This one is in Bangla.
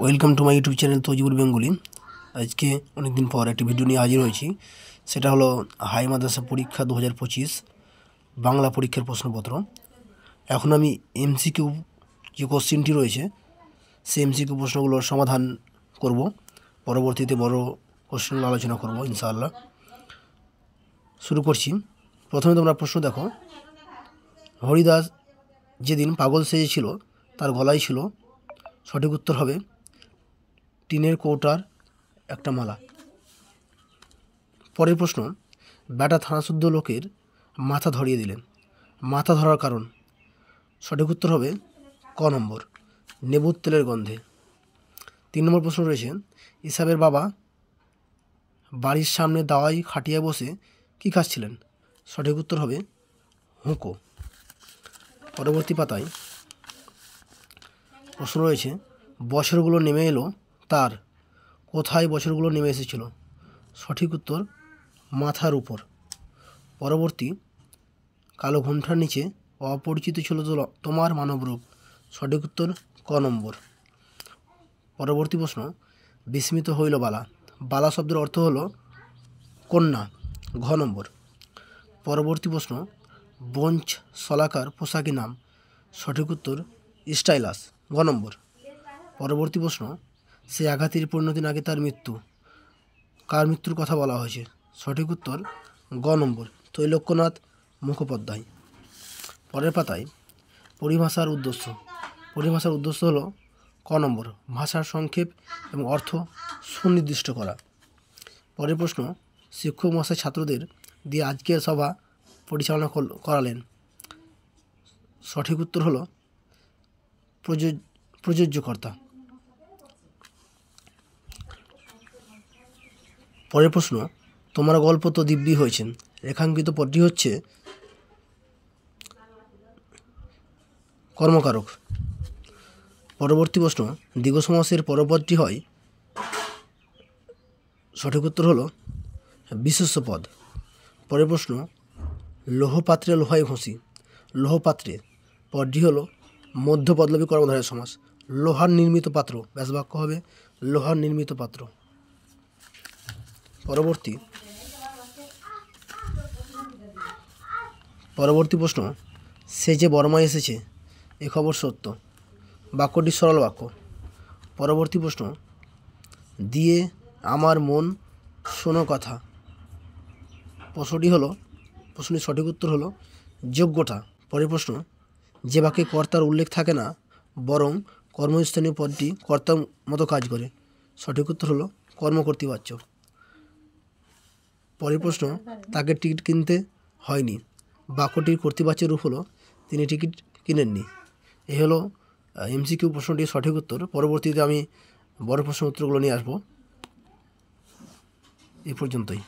Welcome to my YouTube channel Tajibul Bengali. আজকে অনেক দিন পর একটি ভিডিও নিয়ে হাজির হয়েছি। সেটা হলো হাই মাদ্রাসা পরীক্ষা 2025 বাংলা পরীক্ষার প্রশ্নপত্র। এখন আমি এমসিকিউ যে কোশ্চেনটি রয়েছে সেই এমসিকিউ প্রশ্নগুলোর সমাধান করব। পরবর্তীতে বড় কোশ্চেন আলোচনা করব ইনশাআল্লাহ। শুরু করছি। প্রথমে তোমরা প্রশ্ন দেখো। হরিদাস যেদিন পাগল সেজেছিল তার গলায় ছিল, সঠিক উত্তর হবে টিনের কৌটার একটা মালা। পরের প্রশ্ন, ব্যাটা থানাশুদ্ধ লোকের মাথা ধরিয়ে দিলেন, মাথা ধরার কারণ? সঠিক উত্তর হবে ক নম্বর, নেবুর তেলের গন্ধে। 3 নম্বর প্রশ্ন রয়েছে, ইসাবের বাবা বাড়ির সামনে দাওয়াই খাটিয়ে বসে কী খাচ্ছিলেন? সঠিক উত্তর হবে হুঁকো। পরবর্তী পাতায় প্রশ্ন রয়েছে, বছরগুলো নেমে এলো তার, কোথায় বছরগুলো নেমে এসেছিল? সঠিক উত্তর মাথার উপর। পরবর্তী, কালো ঘোমটার নিচে অপরিচিত ছিল তোমার মানবরূপ। সঠিক উত্তর ক নম্বর। পরবর্তী প্রশ্ন, বিস্মিত হইল বালা, বালা শব্দের অর্থ হলো কন্যা, ঘ নম্বর। পরবর্তী প্রশ্ন, বঞ্চ শলাকার পোশাকি নাম? সঠিক উত্তর স্টাইলাস, ঘ নম্বর। পরবর্তী প্রশ্ন, সে আঘাতের 15 দিন আগে তার মৃত্যু, কার মৃত্যুর কথা বলা হয়েছে? সঠিক উত্তর গ নম্বর, তৈলক্যনাথ মুখোপাধ্যায়। পরের পাতায় পরিভাষার উদ্দেশ্য। পরিভাষার উদ্দেশ্য হলো ক নম্বর, ভাষার সংক্ষেপ এবং অর্থ সুনির্দিষ্ট করা। পরের প্রশ্ন, শিক্ষক মহাশয় ছাত্রদের দিয়ে আজকের সভা পরিচালনা করালেন। সঠিক উত্তর হলো প্রযোজ্যকর্তা। পরের প্রশ্ন, তোমার গল্প তো দিব্যি হয়েছেন, রেখাঙ্কিত পদটি হচ্ছে কর্মকারক। পরবর্তী প্রশ্ন, দীর্ঘ সমাসের পরপদটি হয়? সঠিক উত্তর হলো বিশেষ্য পদ। পরের প্রশ্ন, লোহপাত্রে লোহায় ঘষি, লোহপাত্রে পদটি হলো মধ্যপদলোপী কর্মধারয় সমাস। লোহার নির্মিত পাত্র, ব্যাসবাক্য হবে লোহার নির্মিত পাত্র। পরবর্তী প্রশ্ন, সে যে বর্মায় এসেছে এ খবর সত্য, বাক্যটি সরল বাক্য। পরবর্তী প্রশ্ন, দিয়ে আমার মন শোনো কথা, প্রশ্নটির সঠিক উত্তর হলো যোগ্যতা। পরের প্রশ্ন, যে বাক্যে কর্তার উল্লেখ থাকে না বরং কর্মস্থানীয় পদটি কর্তার মতো কাজ করে, সঠিক উত্তর হলো কর্মকর্তৃবাচ্য। পরের প্রশ্ন, তাকে টিকিট কিনতে হয়নি, বাক্যটির কর্তৃবাচ্যের রূপ হলো তিনি টিকিট কিনেননি। এই হলো এমসিকিউ প্রশ্নটির সঠিক উত্তর। পরবর্তীতে আমি বড় প্রশ্ন উত্তরগুলো নিয়ে আসবো। এই পর্যন্তই।